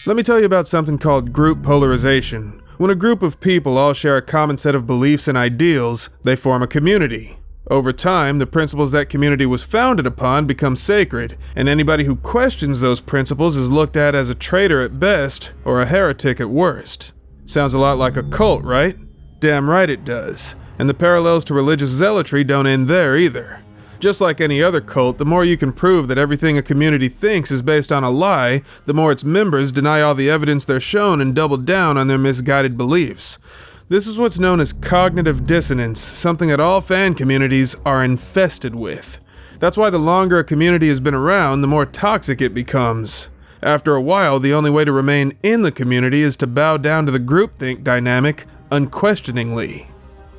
Let me tell you about something called group polarization. When a group of people all share a common set of beliefs and ideals, they form a community. Over time, the principles that community was founded upon become sacred, and anybody who questions those principles is looked at as a traitor at best or a heretic at worst. Sounds a lot like a cult, right? Damn right it does. And the parallels to religious zealotry don't end there either. Just like any other cult, the more you can prove that everything a community thinks is based on a lie, the more its members deny all the evidence they're shown and double down on their misguided beliefs. This is what's known as cognitive dissonance, something that all fan communities are infested with. That's why the longer a community has been around, the more toxic it becomes. After a while, the only way to remain in the community is to bow down to the groupthink dynamic unquestioningly.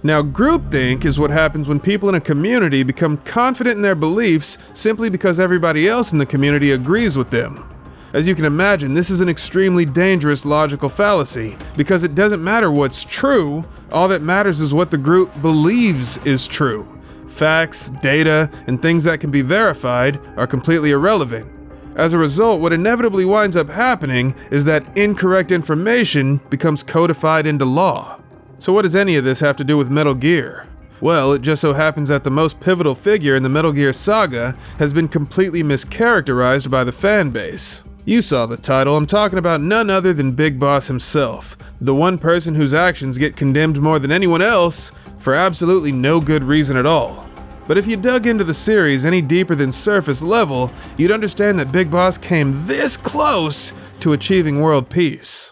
Now, groupthink is what happens when people in a community become confident in their beliefs simply because everybody else in the community agrees with them. As you can imagine, this is an extremely dangerous logical fallacy, because it doesn't matter what's true, all that matters is what the group believes is true. Facts, data, and things that can be verified are completely irrelevant. As a result, what inevitably winds up happening is that incorrect information becomes codified into law. So what does any of this have to do with Metal Gear? Well, it just so happens that the most pivotal figure in the Metal Gear saga has been completely mischaracterized by the fan base. You saw the title. I'm talking about none other than Big Boss himself, the one person whose actions get condemned more than anyone else for absolutely no good reason at all. But if you dug into the series any deeper than surface level, you'd understand that Big Boss came this close to achieving world peace.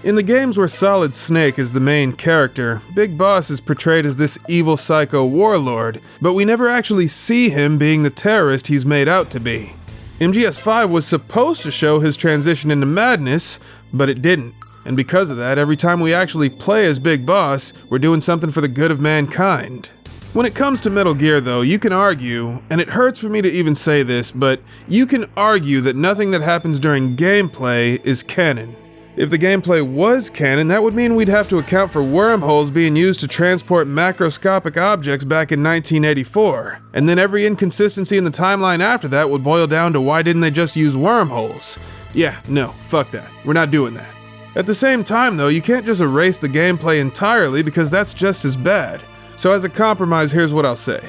In the games where Solid Snake is the main character, Big Boss is portrayed as this evil psycho warlord, but we never actually see him being the terrorist he's made out to be. MGS5 was supposed to show his transition into madness, but it didn't. And because of that, every time we actually play as Big Boss, we're doing something for the good of mankind. When it comes to Metal Gear though, you can argue, and it hurts for me to even say this, but you can argue that nothing that happens during gameplay is canon. If the gameplay was canon, that would mean we'd have to account for wormholes being used to transport macroscopic objects back in 1984, and then every inconsistency in the timeline after that would boil down to why didn't they just use wormholes? Yeah, no, fuck that. We're not doing that. At the same time though, you can't just erase the gameplay entirely because that's just as bad. So as a compromise, here's what I'll say.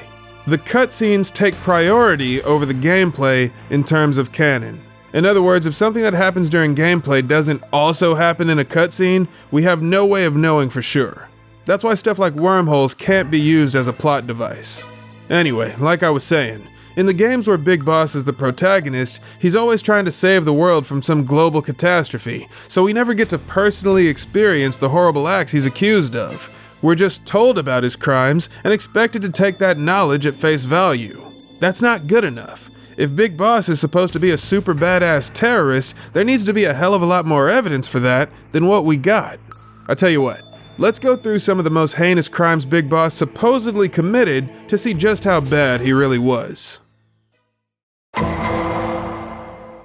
The cutscenes take priority over the gameplay in terms of canon. In other words, if something that happens during gameplay doesn't also happen in a cutscene, we have no way of knowing for sure. That's why stuff like wormholes can't be used as a plot device. Anyway, like I was saying, in the games where Big Boss is the protagonist, he's always trying to save the world from some global catastrophe, so we never get to personally experience the horrible acts he's accused of. We're just told about his crimes and expected to take that knowledge at face value. That's not good enough. If Big Boss is supposed to be a super badass terrorist, there needs to be a hell of a lot more evidence for that than what we got. I tell you what, let's go through some of the most heinous crimes Big Boss supposedly committed to see just how bad he really was.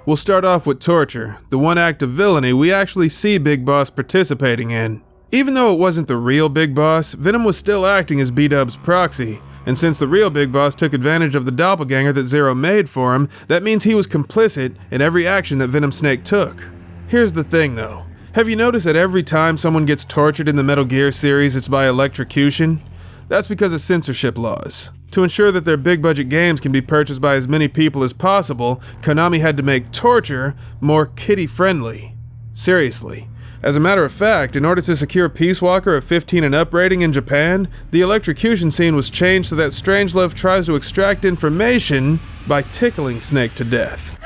We'll start off with torture, the one act of villainy we actually see Big Boss participating in. Even though it wasn't the real Big Boss, Venom was still acting as B-Dub's proxy. And since the real Big Boss took advantage of the doppelganger that Zero made for him, that means he was complicit in every action that Venom Snake took. Here's the thing though. Have you noticed that every time someone gets tortured in the Metal Gear series, it's by electrocution? That's because of censorship laws. To ensure that their big budget games can be purchased by as many people as possible, Konami had to make torture more kiddie friendly. Seriously. As a matter of fact, in order to secure Peace Walker a 15 and up rating in Japan, the electrocution scene was changed so that Strangelove tries to extract information by tickling Snake to death.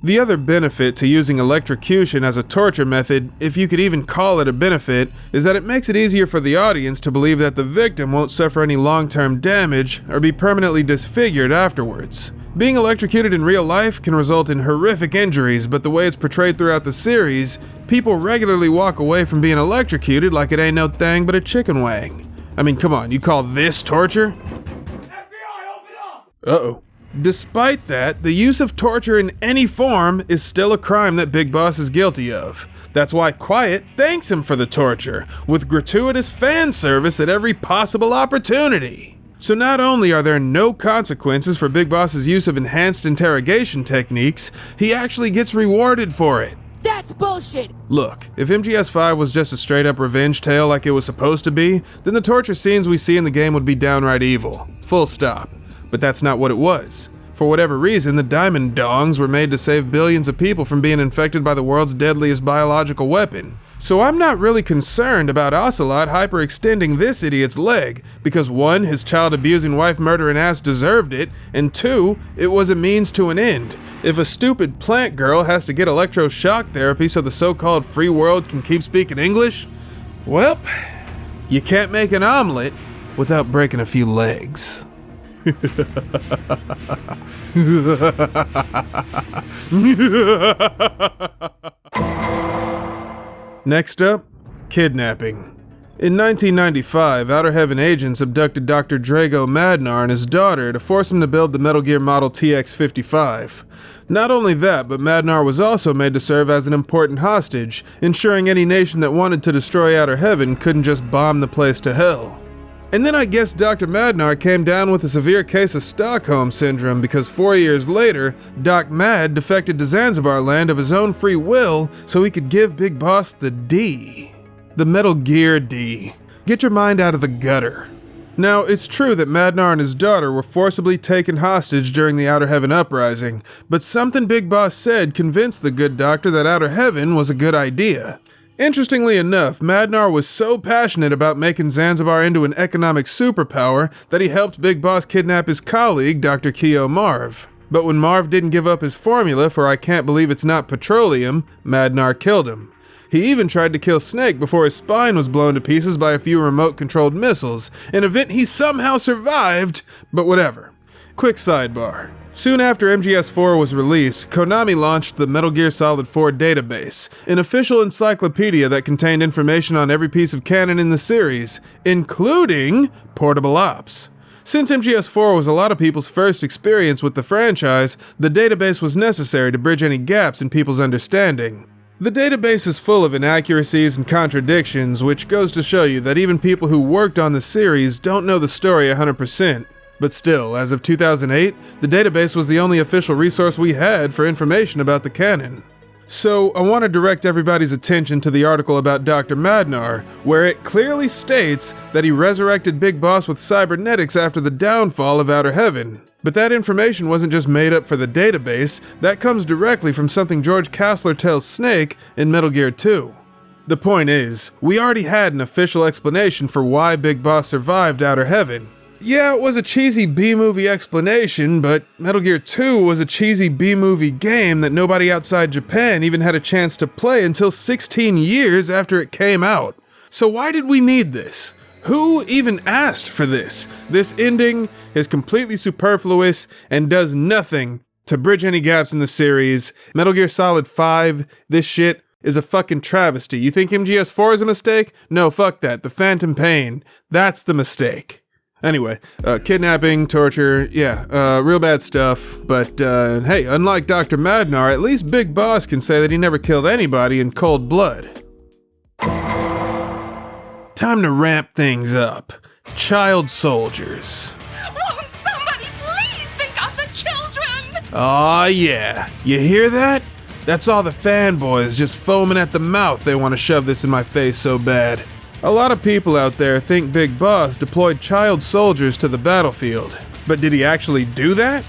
The other benefit to using electrocution as a torture method, if you could even call it a benefit, is that it makes it easier for the audience to believe that the victim won't suffer any long-term damage or be permanently disfigured afterwards. Being electrocuted in real life can result in horrific injuries, but the way it's portrayed throughout the series, people regularly walk away from being electrocuted like it ain't no thing but a chicken wing. I mean, come on, you call this torture? FBI, open up! Uh-oh. Despite that, the use of torture in any form is still a crime that Big Boss is guilty of. That's why Quiet thanks him for the torture, with gratuitous fan service at every possible opportunity. So not only are there no consequences for Big Boss's use of enhanced interrogation techniques, he actually gets rewarded for it. That's bullshit! Look, if MGS5 was just a straight-up revenge tale like it was supposed to be, then the torture scenes we see in the game would be downright evil. Full stop. But that's not what it was. For whatever reason, the diamond dongs were made to save billions of people from being infected by the world's deadliest biological weapon. So I'm not really concerned about Ocelot hyperextending this idiot's leg, because 1, his child-abusing, wife-murdering ass deserved it, and 2, it was a means to an end. If a stupid plant girl has to get electroshock therapy so the so-called free world can keep speaking English, well, you can't make an omelet without breaking a few legs. Next up, Kidnapping. In 1995, Outer Heaven agents abducted Dr. Drago Madnar and his daughter to force him to build the Metal Gear model TX-55. Not only that, but Madnar was also made to serve as an important hostage, ensuring any nation that wanted to destroy Outer Heaven couldn't just bomb the place to hell. And then I guess Dr. Madnar came down with a severe case of Stockholm Syndrome because 4 years later, Doc Mad defected to Zanzibar land of his own free will so he could give Big Boss the D. The Metal Gear D. Get your mind out of the gutter. Now, it's true that Madnar and his daughter were forcibly taken hostage during the Outer Heaven uprising, but something Big Boss said convinced the good doctor that Outer Heaven was a good idea. Interestingly enough, Madnar was so passionate about making Zanzibar into an economic superpower that he helped Big Boss kidnap his colleague, Dr. Keo Marv. But when Marv didn't give up his formula for I can't believe it's not petroleum, Madnar killed him. He even tried to kill Snake before his spine was blown to pieces by a few remote-controlled missiles, an event he somehow survived, but whatever. Quick sidebar. Soon after MGS4 was released, Konami launched the Metal Gear Solid 4 database, an official encyclopedia that contained information on every piece of canon in the series, including portable ops. Since MGS4 was a lot of people's first experience with the franchise, the database was necessary to bridge any gaps in people's understanding. The database is full of inaccuracies and contradictions, which goes to show you that even people who worked on the series don't know the story 100%. But still, as of 2008, the database was the only official resource we had for information about the canon. So, I want to direct everybody's attention to the article about Dr. Madnar, where it clearly states that he resurrected Big Boss with cybernetics after the downfall of Outer Heaven. But that information wasn't just made up for the database, that comes directly from something George Kassler tells Snake in Metal Gear 2. The point is, we already had an official explanation for why Big Boss survived Outer Heaven. Yeah, it was a cheesy B-movie explanation, but Metal Gear 2 was a cheesy B-movie game that nobody outside Japan even had a chance to play until 16 years after it came out. So why did we need this? Who even asked for this? This ending is completely superfluous and does nothing to bridge any gaps in the series. Metal Gear Solid 5, this shit is a fucking travesty. You think MGS4 is a mistake? No, fuck that. The Phantom Pain, that's the mistake. Anyway, kidnapping, torture, yeah, real bad stuff. But hey, unlike Dr. Madnar, at least Big Boss can say that he never killed anybody in cold blood. Time to ramp things up. Child soldiers. Won't somebody please think of the children? Aw, yeah. You hear that? That's all the fanboys just foaming at the mouth they want to shove this in my face so bad. A lot of people out there think Big Boss deployed child soldiers to the battlefield. But did he actually do that?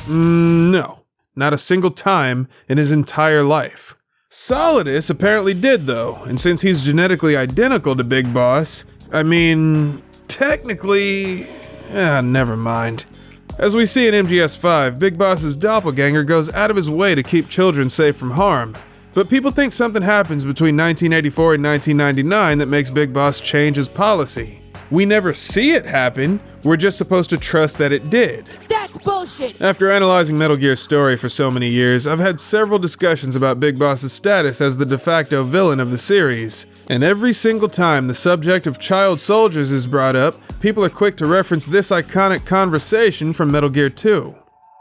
No. Not a single time in his entire life. Solidus apparently did though, and since he's genetically identical to Big Boss, I mean, technically, never mind. As we see in MGS5, Big Boss's doppelganger goes out of his way to keep children safe from harm. But people think something happens between 1984 and 1999 that makes Big Boss change his policy. We never see it happen, we're just supposed to trust that it did. That's bullshit! After analyzing Metal Gear's story for so many years, I've had several discussions about Big Boss's status as the de facto villain of the series. And every single time the subject of child soldiers is brought up, people are quick to reference this iconic conversation from Metal Gear 2.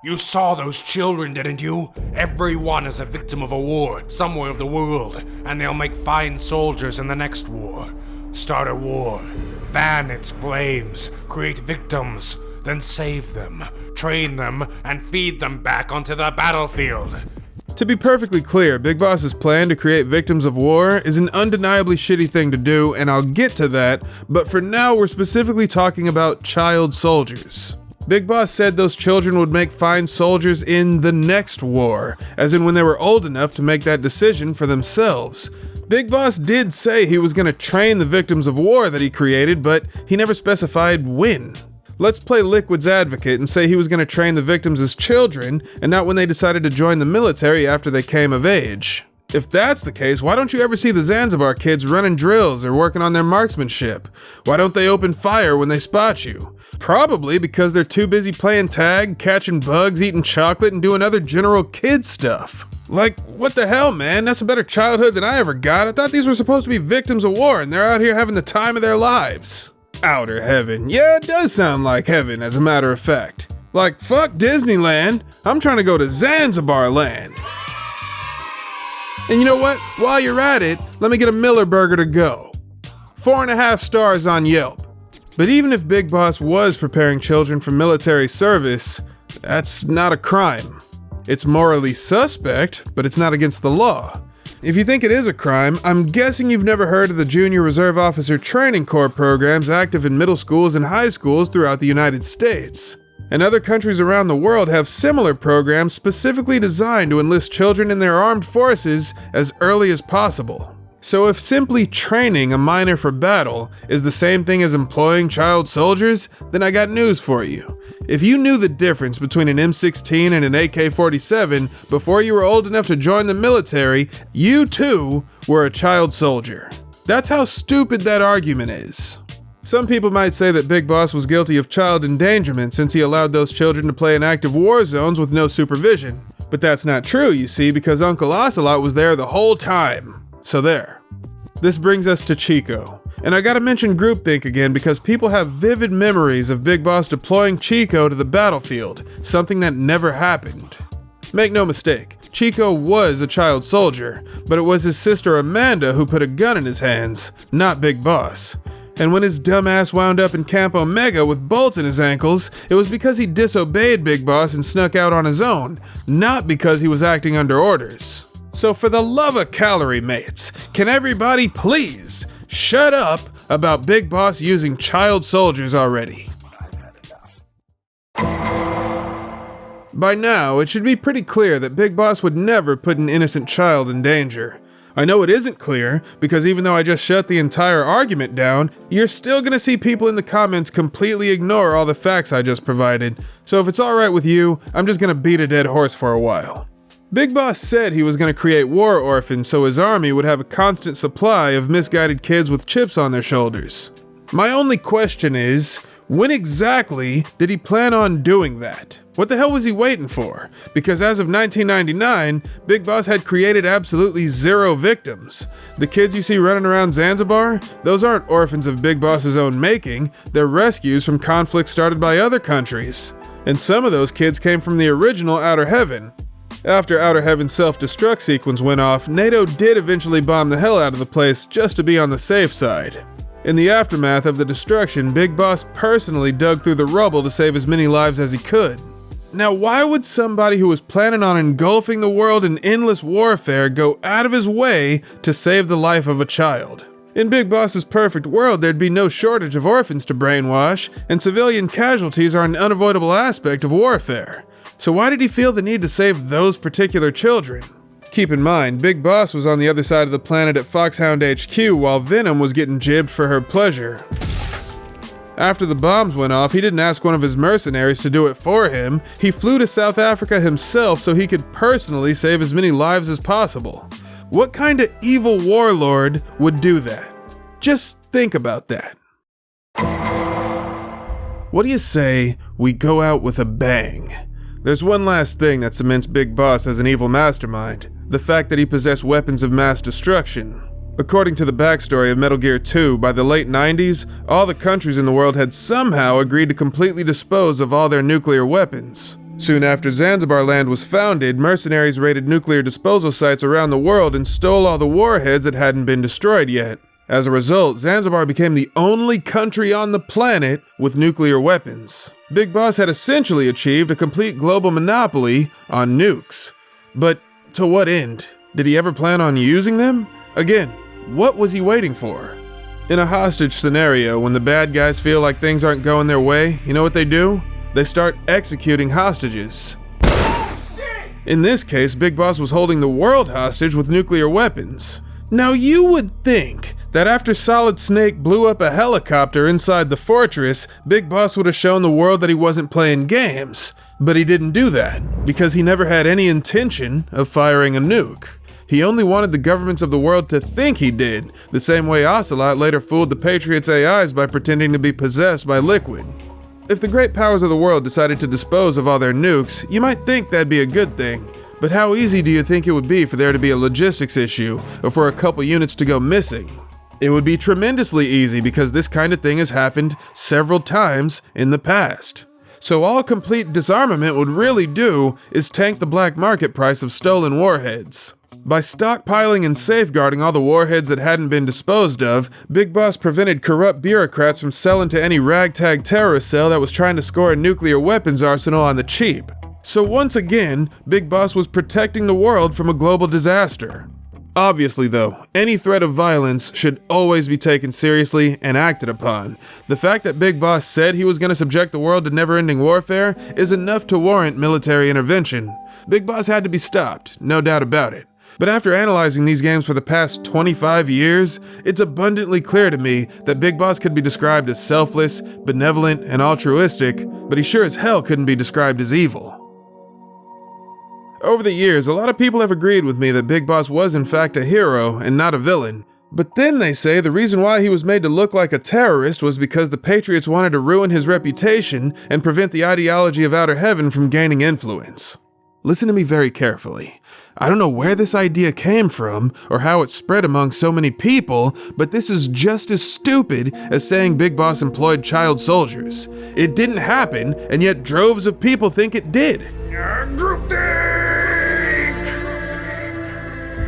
You saw those children, didn't you? Everyone is a victim of a war, somewhere of the world, and they'll make fine soldiers in the next war. Start a war, fan its flames, create victims, then save them, train them, and feed them back onto the battlefield. To be perfectly clear, Big Boss's plan to create victims of war is an undeniably shitty thing to do, and I'll get to that, but for now we're specifically talking about child soldiers. Big Boss said those children would make fine soldiers in the next war, as in when they were old enough to make that decision for themselves. Big Boss did say he was going to train the victims of war that he created, but he never specified when. Let's play Liquid's advocate and say he was going to train the victims as children and not when they decided to join the military after they came of age. If that's the case, why don't you ever see the Zanzibar kids running drills or working on their marksmanship? Why don't they open fire when they spot you? Probably because they're too busy playing tag, catching bugs, eating chocolate, and doing other general kid stuff. Like, what the hell, man? That's a better childhood than I ever got. I thought these were supposed to be victims of war and they're out here having the time of their lives. Outer heaven. Yeah, it does sound like heaven, as a matter of fact. Like, fuck Disneyland. I'm trying to go to Zanzibar land. And you know what? While you're at it, let me get a Miller burger to go. 4.5 stars on Yelp. But even if Big Boss was preparing children for military service, that's not a crime. It's morally suspect, but it's not against the law. If you think it is a crime, I'm guessing you've never heard of the Junior Reserve Officer Training Corps programs active in middle schools and high schools throughout the United States. And other countries around the world have similar programs specifically designed to enlist children in their armed forces as early as possible. So if simply training a minor for battle is the same thing as employing child soldiers, then I got news for you. If you knew the difference between an M16 and an AK-47 before you were old enough to join the military, you too were a child soldier. That's how stupid that argument is. Some people might say that Big Boss was guilty of child endangerment since he allowed those children to play in active war zones with no supervision. But that's not true, you see, because Uncle Ocelot was there the whole time. So there. This brings us to Chico. And I gotta mention groupthink again because people have vivid memories of Big Boss deploying Chico to the battlefield, something that never happened. Make no mistake, Chico was a child soldier, but it was his sister Amanda who put a gun in his hands, not Big Boss. And when his dumbass wound up in Camp Omega with bolts in his ankles, it was because he disobeyed Big Boss and snuck out on his own, not because he was acting under orders. So for the love of calorie mates, can everybody please shut up about Big Boss using child soldiers already? By now, it should be pretty clear that Big Boss would never put an innocent child in danger. I know it isn't clear, because even though I just shut the entire argument down, you're still gonna see people in the comments completely ignore all the facts I just provided. So if it's alright with you, I'm just gonna beat a dead horse for a while. Big Boss said he was gonna create war orphans so his army would have a constant supply of misguided kids with chips on their shoulders. My only question is, when exactly did he plan on doing that? What the hell was he waiting for? Because as of 1999, Big Boss had created absolutely zero victims. The kids you see running around Zanzibar, those aren't orphans of Big Boss's own making, they're rescues from conflicts started by other countries. And some of those kids came from the original Outer Heaven. After Outer Heaven's self-destruct sequence went off, NATO did eventually bomb the hell out of the place just to be on the safe side. In the aftermath of the destruction, Big Boss personally dug through the rubble to save as many lives as he could. Now, why would somebody who was planning on engulfing the world in endless warfare go out of his way to save the life of a child? In Big Boss's perfect world, there'd be no shortage of orphans to brainwash, and civilian casualties are an unavoidable aspect of warfare. So why did he feel the need to save those particular children? Keep in mind, Big Boss was on the other side of the planet at Foxhound HQ while Venom was getting jibbed for her pleasure. After the bombs went off, he didn't ask one of his mercenaries to do it for him. He flew to South Africa himself so he could personally save as many lives as possible. What kind of evil warlord would do that? Just think about that. What do you say we go out with a bang? There's one last thing that cements Big Boss as an evil mastermind. The fact that he possessed weapons of mass destruction. According to the backstory of Metal Gear 2, by the late 90s, all the countries in the world had somehow agreed to completely dispose of all their nuclear weapons. Soon after Zanzibar Land was founded, mercenaries raided nuclear disposal sites around the world and stole all the warheads that hadn't been destroyed yet. As a result, Zanzibar became the only country on the planet with nuclear weapons. Big Boss had essentially achieved a complete global monopoly on nukes. But to what end? Did he ever plan on using them? Again, what was he waiting for? In a hostage scenario, when the bad guys feel like things aren't going their way, you know what they do? They start executing hostages. In this case, Big Boss was holding the world hostage with nuclear weapons. Now you would think that after Solid Snake blew up a helicopter inside the fortress, Big Boss would have shown the world that he wasn't playing games. But he didn't do that, because he never had any intention of firing a nuke. He only wanted the governments of the world to think he did, the same way Ocelot later fooled the Patriots' AIs by pretending to be possessed by Liquid. If the great powers of the world decided to dispose of all their nukes, you might think that'd be a good thing. But how easy do you think it would be for there to be a logistics issue, or for a couple units to go missing? It would be tremendously easy because this kind of thing has happened several times in the past. So all complete disarmament would really do is tank the black market price of stolen warheads. By stockpiling and safeguarding all the warheads that hadn't been disposed of, Big Boss prevented corrupt bureaucrats from selling to any ragtag terrorist cell that was trying to score a nuclear weapons arsenal on the cheap. So once again, Big Boss was protecting the world from a global disaster. Obviously though, any threat of violence should always be taken seriously and acted upon. The fact that Big Boss said he was going to subject the world to never-ending warfare is enough to warrant military intervention. Big Boss had to be stopped, no doubt about it. But after analyzing these games for the past 25 years, it's abundantly clear to me that Big Boss could be described as selfless, benevolent, and altruistic, but he sure as hell couldn't be described as evil. Over the years, a lot of people have agreed with me that Big Boss was in fact a hero and not a villain. But then they say the reason why he was made to look like a terrorist was because the Patriots wanted to ruin his reputation and prevent the ideology of Outer Heaven from gaining influence. Listen to me very carefully. I don't know where this idea came from or how it spread among so many people, but this is just as stupid as saying Big Boss employed child soldiers. It didn't happen, and yet droves of people think it did.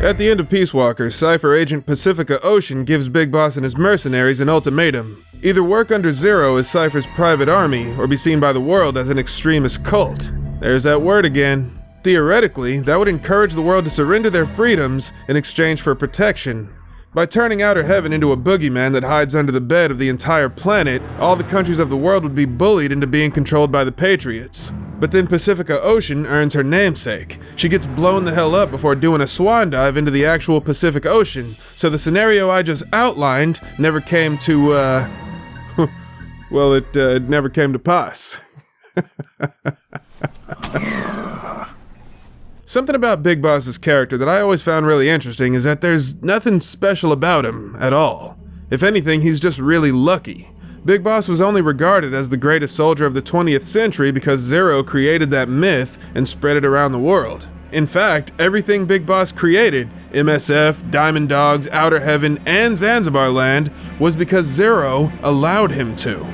At the end of Peace Walker, Cypher agent Pacifica Ocean gives Big Boss and his mercenaries an ultimatum. Either work under Zero as Cypher's private army, or be seen by the world as an extremist cult. There's that word again. Theoretically, that would encourage the world to surrender their freedoms in exchange for protection. By turning Outer Heaven into a boogeyman that hides under the bed of the entire planet, all the countries of the world would be bullied into being controlled by the Patriots. But then Pacifica Ocean earns her namesake. She gets blown the hell up before doing a swan dive into the actual Pacific Ocean, so the scenario I just outlined never came to, well, it never came to pass. Something about Big Boss's character that I always found really interesting is that there's nothing special about him at all. If anything, he's just really lucky. Big Boss was only regarded as the greatest soldier of the 20th century because Zero created that myth and spread it around the world. In fact, everything Big Boss created, MSF, Diamond Dogs, Outer Heaven, and Zanzibar Land, was because Zero allowed him to.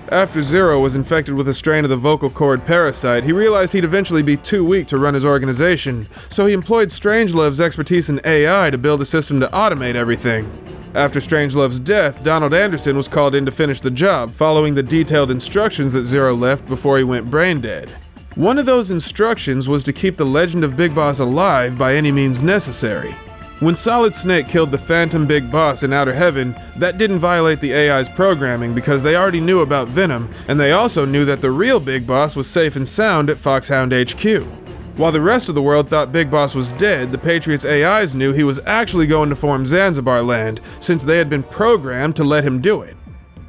After Zero was infected with a strain of the vocal cord parasite, he realized he'd eventually be too weak to run his organization, so he employed Strangelove's expertise in AI to build a system to automate everything. After Strangelove's death, Donald Anderson was called in to finish the job, following the detailed instructions that Zero left before he went brain dead. One of those instructions was to keep the legend of Big Boss alive by any means necessary. When Solid Snake killed the Phantom Big Boss in Outer Heaven, that didn't violate the AI's programming because they already knew about Venom, and they also knew that the real Big Boss was safe and sound at Foxhound HQ. While the rest of the world thought Big Boss was dead, the Patriots' AIs knew he was actually going to form Zanzibar Land, since they had been programmed to let him do it.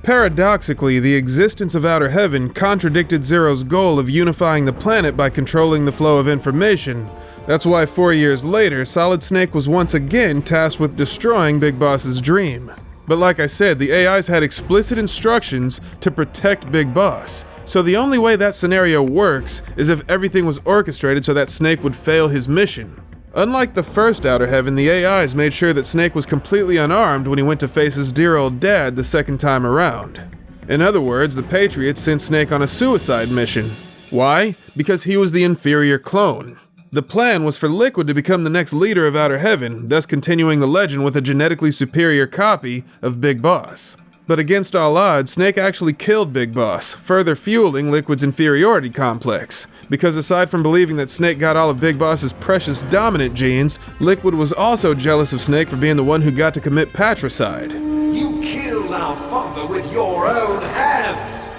Paradoxically, the existence of Outer Heaven contradicted Zero's goal of unifying the planet by controlling the flow of information. That's why 4 years later, Solid Snake was once again tasked with destroying Big Boss's dream. But like I said, the AIs had explicit instructions to protect Big Boss. So the only way that scenario works is if everything was orchestrated so that Snake would fail his mission. Unlike the first Outer Heaven, the AIs made sure that Snake was completely unarmed when he went to face his dear old dad the second time around. In other words, the Patriots sent Snake on a suicide mission. Why? Because he was the inferior clone. The plan was for Liquid to become the next leader of Outer Heaven, thus continuing the legend with a genetically superior copy of Big Boss. But against all odds, Snake actually killed Big Boss, further fueling Liquid's inferiority complex. Because aside from believing that Snake got all of Big Boss's precious dominant genes, Liquid was also jealous of Snake for being the one who got to commit patricide. You killed our father with your own hands!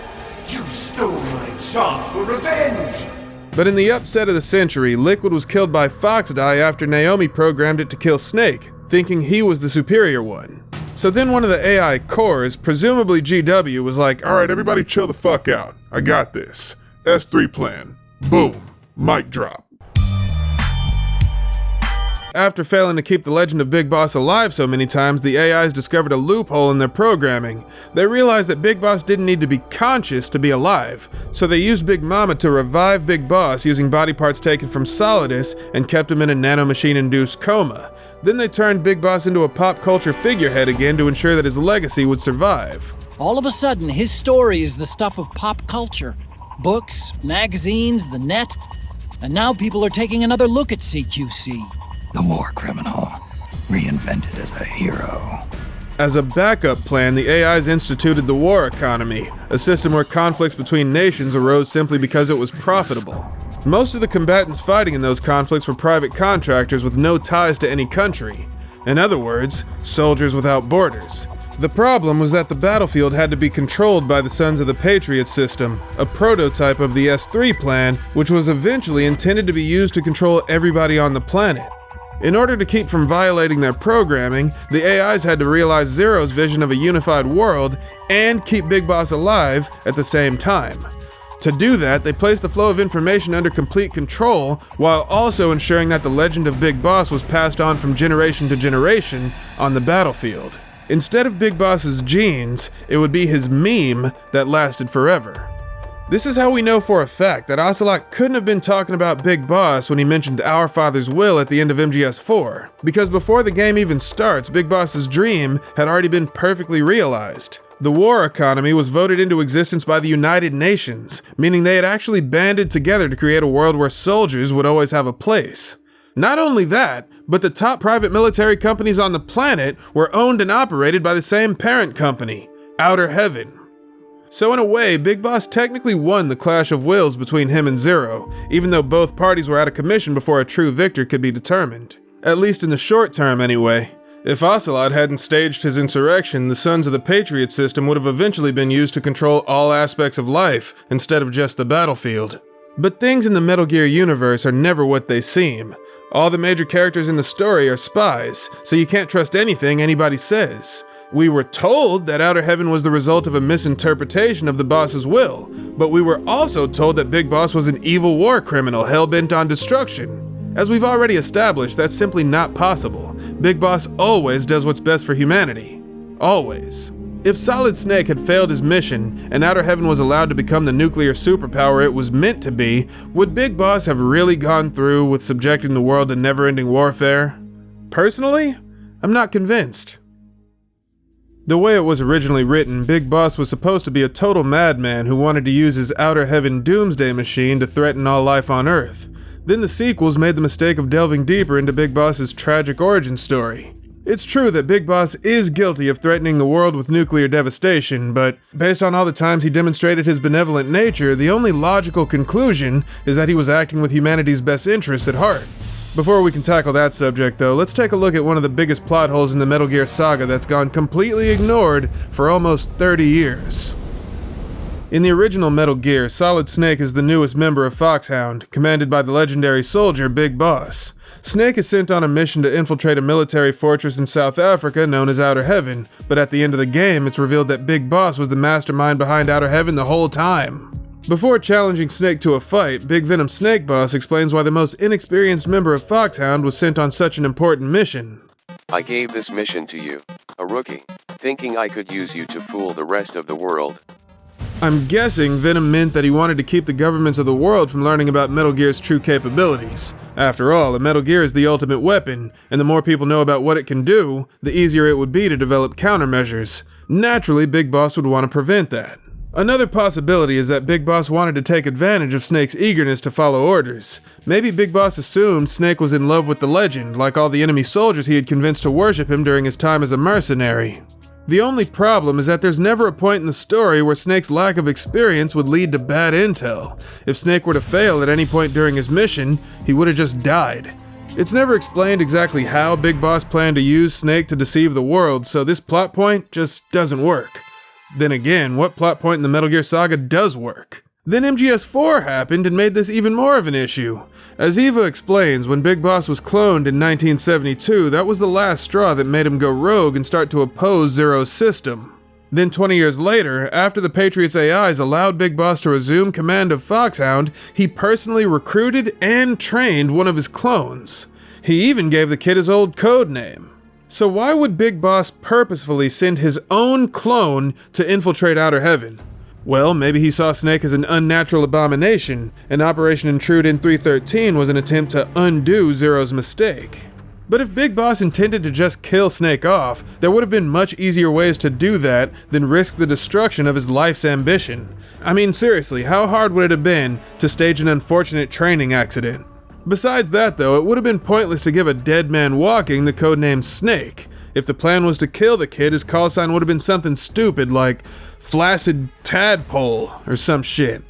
You stole my chance for revenge! But in the upset of the century, Liquid was killed by Foxdie after Naomi programmed it to kill Snake, thinking he was the superior one. So then one of the AI cores, presumably GW, was like, Alright, everybody chill the fuck out. I got this. S3 plan. Boom. Mic drop. After failing to keep the legend of Big Boss alive so many times, the AIs discovered a loophole in their programming. They realized that Big Boss didn't need to be conscious to be alive, so they used Big Mama to revive Big Boss using body parts taken from Solidus and kept him in a nanomachine-induced coma. Then they turned Big Boss into a pop culture figurehead again to ensure that his legacy would survive. All of a sudden, his story is the stuff of pop culture. Books, magazines, the net. And now people are taking another look at CQC. The war criminal, reinvented as a hero. As a backup plan, the AIs instituted the war economy, a system where conflicts between nations arose simply because it was profitable. Most of the combatants fighting in those conflicts were private contractors with no ties to any country. In other words, soldiers without borders. The problem was that the battlefield had to be controlled by the Sons of the Patriot system, a prototype of the S3 plan, which was eventually intended to be used to control everybody on the planet. In order to keep from violating their programming, the AIs had to realize Zero's vision of a unified world and keep Big Boss alive at the same time. To do that, they placed the flow of information under complete control while also ensuring that the legend of Big Boss was passed on from generation to generation on the battlefield. Instead of Big Boss's genes, it would be his meme that lasted forever. This is how we know for a fact that Ocelot couldn't have been talking about Big Boss when he mentioned Our Father's Will at the end of MGS4, because before the game even starts, Big Boss's dream had already been perfectly realized. The war economy was voted into existence by the United Nations, meaning they had actually banded together to create a world where soldiers would always have a place. Not only that, but the top private military companies on the planet were owned and operated by the same parent company, Outer Heaven. So in a way, Big Boss technically won the clash of wills between him and Zero, even though both parties were out of commission before a true victor could be determined. At least in the short term anyway. If Ocelot hadn't staged his insurrection, the Sons of the Patriot system would have eventually been used to control all aspects of life instead of just the battlefield. But things in the Metal Gear universe are never what they seem. All the major characters in the story are spies, so you can't trust anything anybody says. We were told that Outer Heaven was the result of a misinterpretation of the boss's will, but we were also told that Big Boss was an evil war criminal hell-bent on destruction. As we've already established, that's simply not possible. Big Boss always does what's best for humanity. Always. If Solid Snake had failed his mission, and Outer Heaven was allowed to become the nuclear superpower it was meant to be, would Big Boss have really gone through with subjecting the world to never-ending warfare? Personally, I'm not convinced. The way it was originally written, Big Boss was supposed to be a total madman who wanted to use his Outer Heaven doomsday machine to threaten all life on Earth. Then the sequels made the mistake of delving deeper into Big Boss's tragic origin story. It's true that Big Boss is guilty of threatening the world with nuclear devastation, but based on all the times he demonstrated his benevolent nature, the only logical conclusion is that he was acting with humanity's best interests at heart. Before we can tackle that subject though, let's take a look at one of the biggest plot holes in the Metal Gear saga that's gone completely ignored for almost 30 years. In the original Metal Gear, Solid Snake is the newest member of Foxhound, commanded by the legendary soldier Big Boss. Snake is sent on a mission to infiltrate a military fortress in South Africa known as Outer Heaven, but at the end of the game, it's revealed that Big Boss was the mastermind behind Outer Heaven the whole time. Before challenging Snake to a fight, Big Venom Snake Boss explains why the most inexperienced member of Foxhound was sent on such an important mission. I gave this mission to you, a rookie, thinking I could use you to fool the rest of the world. I'm guessing Venom meant that he wanted to keep the governments of the world from learning about Metal Gear's true capabilities. After all, a Metal Gear is the ultimate weapon, and the more people know about what it can do, the easier it would be to develop countermeasures. Naturally, Big Boss would want to prevent that. Another possibility is that Big Boss wanted to take advantage of Snake's eagerness to follow orders. Maybe Big Boss assumed Snake was in love with the legend, like all the enemy soldiers he had convinced to worship him during his time as a mercenary. The only problem is that there's never a point in the story where Snake's lack of experience would lead to bad intel. If Snake were to fail at any point during his mission, he would have just died. It's never explained exactly how Big Boss planned to use Snake to deceive the world, so this plot point just doesn't work. Then again, what plot point in the Metal Gear saga does work? Then MGS4 happened and made this even more of an issue. As Eva explains, when Big Boss was cloned in 1972, that was the last straw that made him go rogue and start to oppose Zero's system. Then 20 years later, after the Patriots AIs allowed Big Boss to resume command of Foxhound, he personally recruited and trained one of his clones. He even gave the kid his old code name. So why would Big Boss purposefully send his own clone to infiltrate Outer Heaven? Well, maybe he saw Snake as an unnatural abomination, and Operation Intrude in 313 was an attempt to undo Zero's mistake. But if Big Boss intended to just kill Snake off, there would have been much easier ways to do that than risk the destruction of his life's ambition. I mean, seriously, how hard would it have been to stage an unfortunate training accident? Besides that though, it would have been pointless to give a dead man walking the codename Snake. If the plan was to kill the kid, his call sign would have been something stupid like Flaccid Tadpole or some shit.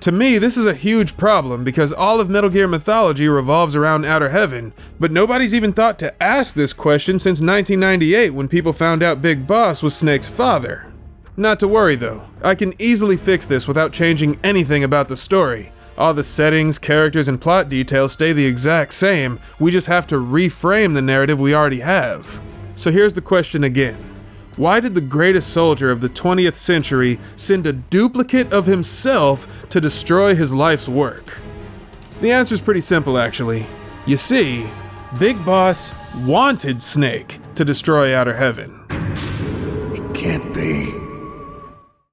To me, this is a huge problem because all of Metal Gear mythology revolves around Outer Heaven, but nobody's even thought to ask this question since 1998 when people found out Big Boss was Snake's father. Not to worry though, I can easily fix this without changing anything about the story. All the settings, characters, and plot details stay the exact same, we just have to reframe the narrative we already have. So here's the question again. Why did the greatest soldier of the 20th century send a duplicate of himself to destroy his life's work? The answer's pretty simple actually. You see, Big Boss wanted Snake to destroy Outer Heaven. It can't be.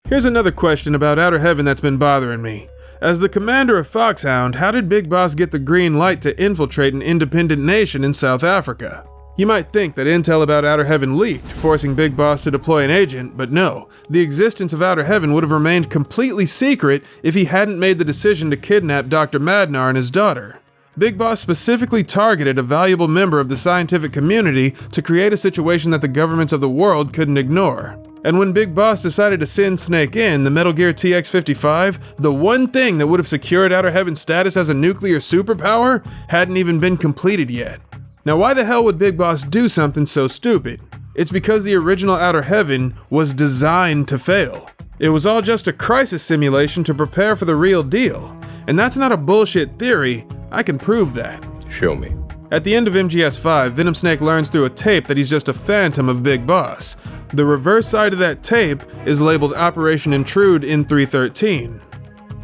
Here's another question about Outer Heaven that's been bothering me. As the commander of Foxhound, how did Big Boss get the green light to infiltrate an independent nation in South Africa? You might think that intel about Outer Heaven leaked, forcing Big Boss to deploy an agent, but no. The existence of Outer Heaven would have remained completely secret if he hadn't made the decision to kidnap Dr. Madnar and his daughter. Big Boss specifically targeted a valuable member of the scientific community to create a situation that the governments of the world couldn't ignore. And when Big Boss decided to send Snake in, the Metal Gear TX-55, the one thing that would have secured Outer Heaven's status as a nuclear superpower hadn't even been completed yet. Now why the hell would Big Boss do something so stupid? It's because the original Outer Heaven was designed to fail. It was all just a crisis simulation to prepare for the real deal. And that's not a bullshit theory, I can prove that. Show me. At the end of MGS5, Venom Snake learns through a tape that he's just a phantom of Big Boss. The reverse side of that tape is labeled Operation Intrude in 313.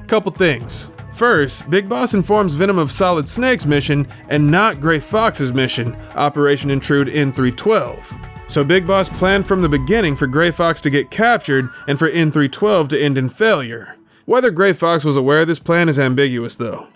Couple things. First, Big Boss informs Venom of Solid Snake's mission and not Gray Fox's mission, Operation Intrude in 312. So Big Boss planned from the beginning for Gray Fox to get captured and for N312 to end in failure. Whether Gray Fox was aware of this plan is ambiguous though.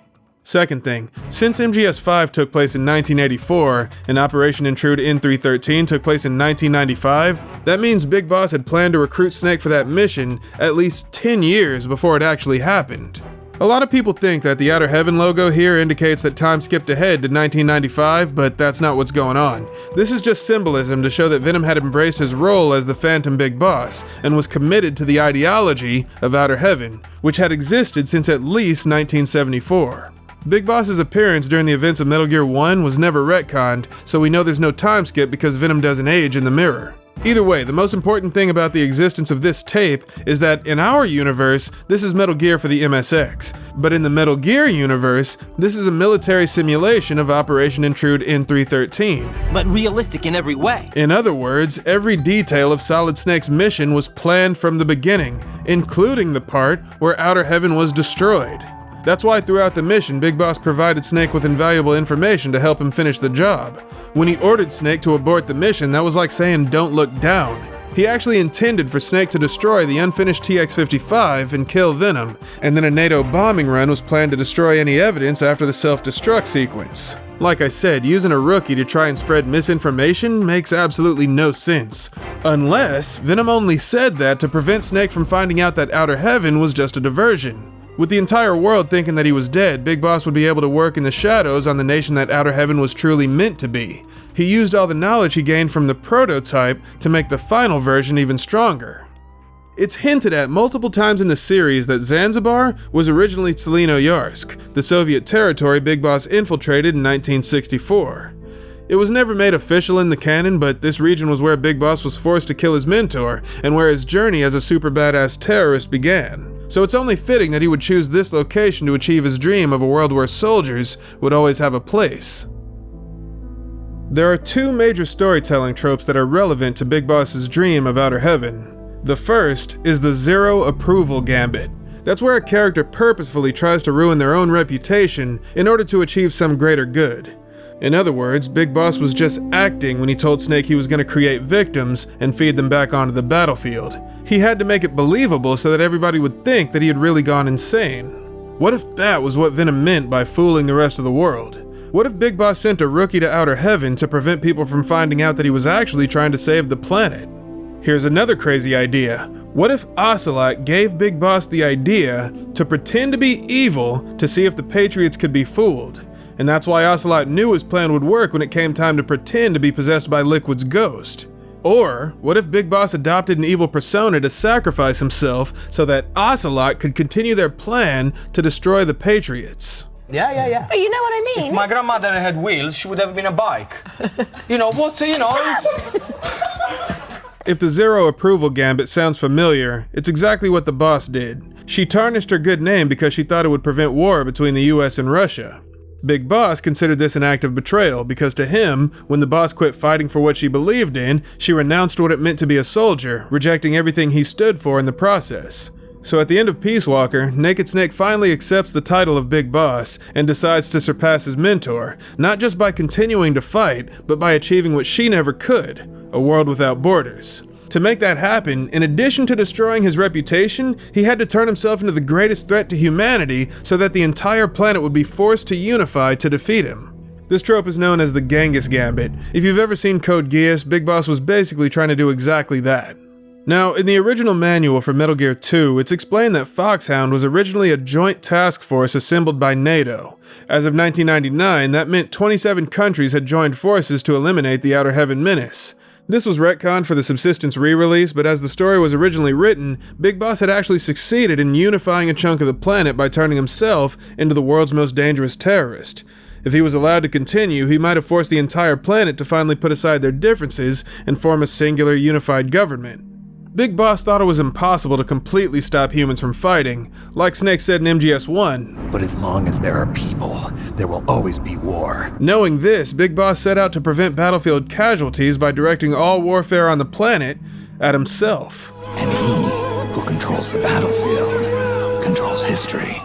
Second thing, since MGS5 took place in 1984 and Operation Intrude in 313 took place in 1995, that means Big Boss had planned to recruit Snake for that mission at least 10 years before it actually happened. A lot of people think that the Outer Heaven logo here indicates that time skipped ahead to 1995, but that's not what's going on. This is just symbolism to show that Venom had embraced his role as the Phantom Big Boss and was committed to the ideology of Outer Heaven, which had existed since at least 1974. Big Boss's appearance during the events of Metal Gear 1 was never retconned, so we know there's no time skip because Venom doesn't age in the mirror. Either way, the most important thing about the existence of this tape is that in our universe, this is Metal Gear for the MSX. But in the Metal Gear universe, this is a military simulation of Operation Intrude in 313. But realistic in every way. In other words, every detail of Solid Snake's mission was planned from the beginning, including the part where Outer Heaven was destroyed. That's why throughout the mission, Big Boss provided Snake with invaluable information to help him finish the job. When he ordered Snake to abort the mission, that was like saying don't look down. He actually intended for Snake to destroy the unfinished TX-55 and kill Venom, and then a NATO bombing run was planned to destroy any evidence after the self-destruct sequence. Like I said, using a rookie to try and spread misinformation makes absolutely no sense. Unless Venom only said that to prevent Snake from finding out that Outer Heaven was just a diversion. With the entire world thinking that he was dead, Big Boss would be able to work in the shadows on the nation that Outer Heaven was truly meant to be. He used all the knowledge he gained from the prototype to make the final version even stronger. It's hinted at multiple times in the series that Zanzibar was originally Tselinoyarsk, the Soviet territory Big Boss infiltrated in 1964. It was never made official in the canon, but this region was where Big Boss was forced to kill his mentor and where his journey as a super badass terrorist began. So it's only fitting that he would choose this location to achieve his dream of a world where soldiers would always have a place. There are two major storytelling tropes that are relevant to Big Boss's dream of Outer Heaven. The first is the zero approval gambit. That's where a character purposefully tries to ruin their own reputation in order to achieve some greater good. In other words, Big Boss was just acting when he told Snake he was going to create victims and feed them back onto the battlefield. He had to make it believable so that everybody would think that he had really gone insane. What if that was what Venom meant by fooling the rest of the world? What if Big Boss sent a rookie to Outer Heaven to prevent people from finding out that he was actually trying to save the planet? Here's another crazy idea. What if Ocelot gave Big Boss the idea to pretend to be evil to see if the Patriots could be fooled? And that's why Ocelot knew his plan would work when it came time to pretend to be possessed by Liquid's ghost. Or, what if Big Boss adopted an evil persona to sacrifice himself so that Ocelot could continue their plan to destroy the Patriots? Yeah. But you know what I mean? If my grandmother had wheels, she would have been a bike. If the zero approval gambit sounds familiar, it's exactly what the boss did. She tarnished her good name because she thought it would prevent war between the US and Russia. Big Boss considered this an act of betrayal because to him, when the boss quit fighting for what she believed in, she renounced what it meant to be a soldier, rejecting everything he stood for in the process. So at the end of Peace Walker, Naked Snake finally accepts the title of Big Boss and decides to surpass his mentor, not just by continuing to fight, but by achieving what she never could, a world without borders. To make that happen, in addition to destroying his reputation, he had to turn himself into the greatest threat to humanity so that the entire planet would be forced to unify to defeat him. This trope is known as the Genghis Gambit. If you've ever seen Code Geass, Big Boss was basically trying to do exactly that. Now, in the original manual for Metal Gear 2, it's explained that Foxhound was originally a joint task force assembled by NATO. As of 1999, that meant 27 countries had joined forces to eliminate the Outer Heaven menace. This was retconned for the Subsistence re-release, but as the story was originally written, Big Boss had actually succeeded in unifying a chunk of the planet by turning himself into the world's most dangerous terrorist. If he was allowed to continue, he might have forced the entire planet to finally put aside their differences and form a singular unified government. Big Boss thought it was impossible to completely stop humans from fighting, like Snake said in MGS1. But as long as there are people, there will always be war. Knowing this, Big Boss set out to prevent battlefield casualties by directing all warfare on the planet at himself. And he who controls the battlefield controls history.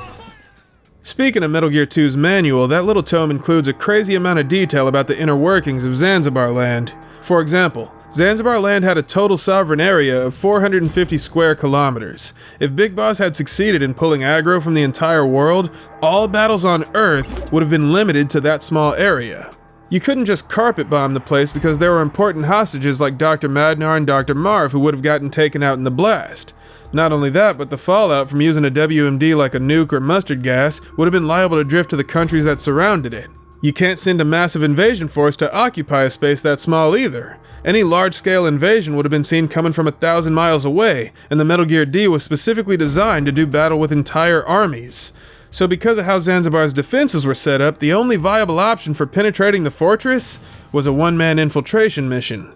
Speaking of Metal Gear 2's manual, that little tome includes a crazy amount of detail about the inner workings of Zanzibar Land. For example, Zanzibar Land had a total sovereign area of 450 square kilometers. If Big Boss had succeeded in pulling aggro from the entire world, all battles on Earth would have been limited to that small area. You couldn't just carpet bomb the place because there were important hostages like Dr. Madnar and Dr. Marv who would have gotten taken out in the blast. Not only that, but the fallout from using a WMD like a nuke or mustard gas would have been liable to drift to the countries that surrounded it. You can't send a massive invasion force to occupy a space that small either. Any large-scale invasion would have been seen coming from 1,000 miles away, and the Metal Gear D was specifically designed to do battle with entire armies. So because of how Zanzibar's defenses were set up, the only viable option for penetrating the fortress was a one-man infiltration mission.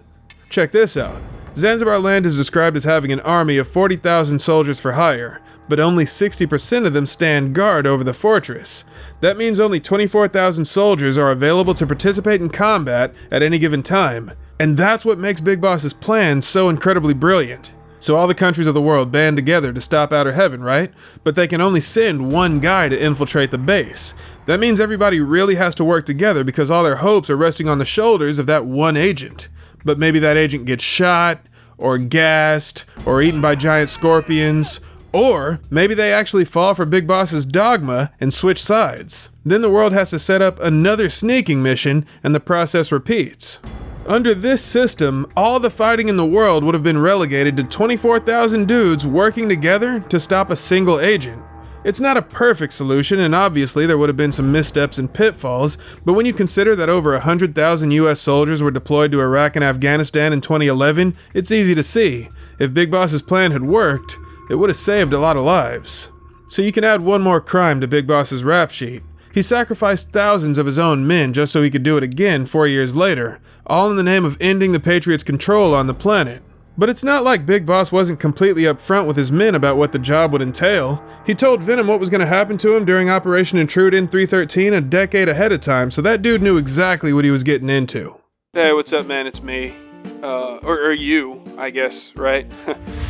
Check this out. Zanzibar Land is described as having an army of 40,000 soldiers for hire, but only 60% of them stand guard over the fortress. That means only 24,000 soldiers are available to participate in combat at any given time. And that's what makes Big Boss's plan so incredibly brilliant. So all the countries of the world band together to stop Outer Heaven, right? But they can only send one guy to infiltrate the base. That means everybody really has to work together because all their hopes are resting on the shoulders of that one agent. But maybe that agent gets shot, or gassed, or eaten by giant scorpions, Or maybe they actually fall for Big Boss's dogma and switch sides. Then the world has to set up another sneaking mission and the process repeats. Under this system, all the fighting in the world would have been relegated to 24,000 dudes working together to stop a single agent. It's not a perfect solution, and obviously there would have been some missteps and pitfalls, but when you consider that over 100,000 US soldiers were deployed to Iraq and Afghanistan in 2011, it's easy to see. If Big Boss's plan had worked, it would have saved a lot of lives. So you can add one more crime to Big Boss's rap sheet. He sacrificed thousands of his own men just so he could do it again 4 years later, all in the name of ending the Patriots' control on the planet. But it's not like Big Boss wasn't completely upfront with his men about what the job would entail. He told Venom what was going to happen to him during Operation Intrude in 313 a decade ahead of time, so that dude knew exactly what he was getting into. Hey, what's up, man? It's me. Or you, I guess, right?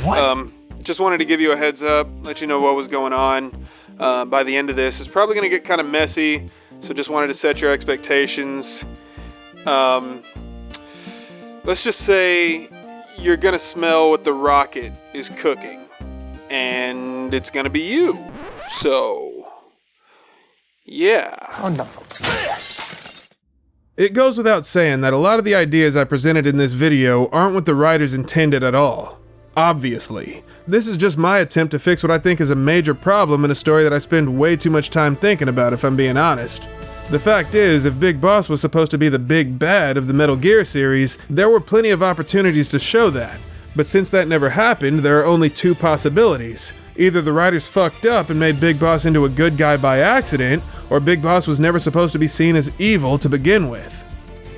What? Just wanted to give you a heads up, let you know what was going on. By the end of this, it's probably going to get kind of messy, so just wanted to set your expectations. Let's just say you're going to smell what the rocket is cooking, and it's going to be you. So, yeah. Oh no. It goes without saying that a lot of the ideas I presented in this video aren't what the writers intended at all. Obviously. This is just my attempt to fix what I think is a major problem in a story that I spend way too much time thinking about, if I'm being honest. The fact is, if Big Boss was supposed to be the big bad of the Metal Gear series, there were plenty of opportunities to show that. But since that never happened, there are only two possibilities. Either the writers fucked up and made Big Boss into a good guy by accident, or Big Boss was never supposed to be seen as evil to begin with.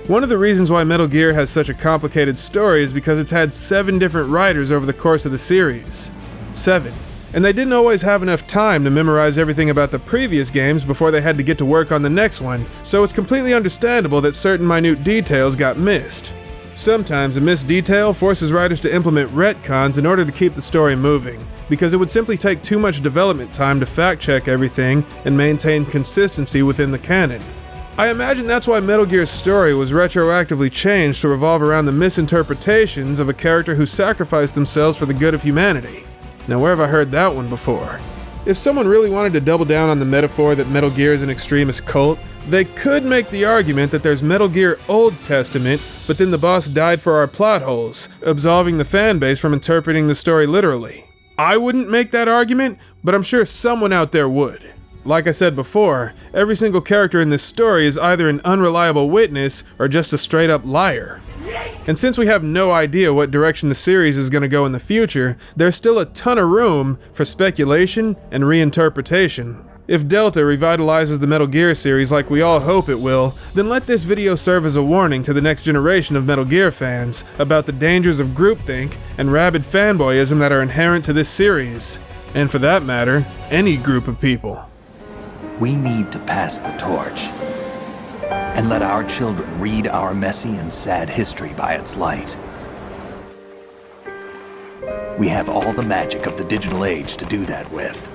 One of the reasons why Metal Gear has such a complicated story is because it's had 7 different writers over the course of the series. 7. And they didn't always have enough time to memorize everything about the previous games before they had to get to work on the next one, so it's completely understandable that certain minute details got missed. Sometimes a missed detail forces writers to implement retcons in order to keep the story moving, because it would simply take too much development time to fact-check everything and maintain consistency within the canon. I imagine that's why Metal Gear's story was retroactively changed to revolve around the misinterpretations of a character who sacrificed themselves for the good of humanity. Now, where have I heard that one before? If someone really wanted to double down on the metaphor that Metal Gear is an extremist cult, they could make the argument that there's Metal Gear Old Testament, but then the boss died for our plot holes, absolving the fan base from interpreting the story literally. I wouldn't make that argument, but I'm sure someone out there would. Like I said before, every single character in this story is either an unreliable witness or just a straight up liar. And since we have no idea what direction the series is going to go in the future, there's still a ton of room for speculation and reinterpretation. If Delta revitalizes the Metal Gear series like we all hope it will, then let this video serve as a warning to the next generation of Metal Gear fans about the dangers of groupthink and rabid fanboyism that are inherent to this series. And for that matter, any group of people. We need to pass the torch and let our children read our messy and sad history by its light. We have all the magic of the digital age to do that with.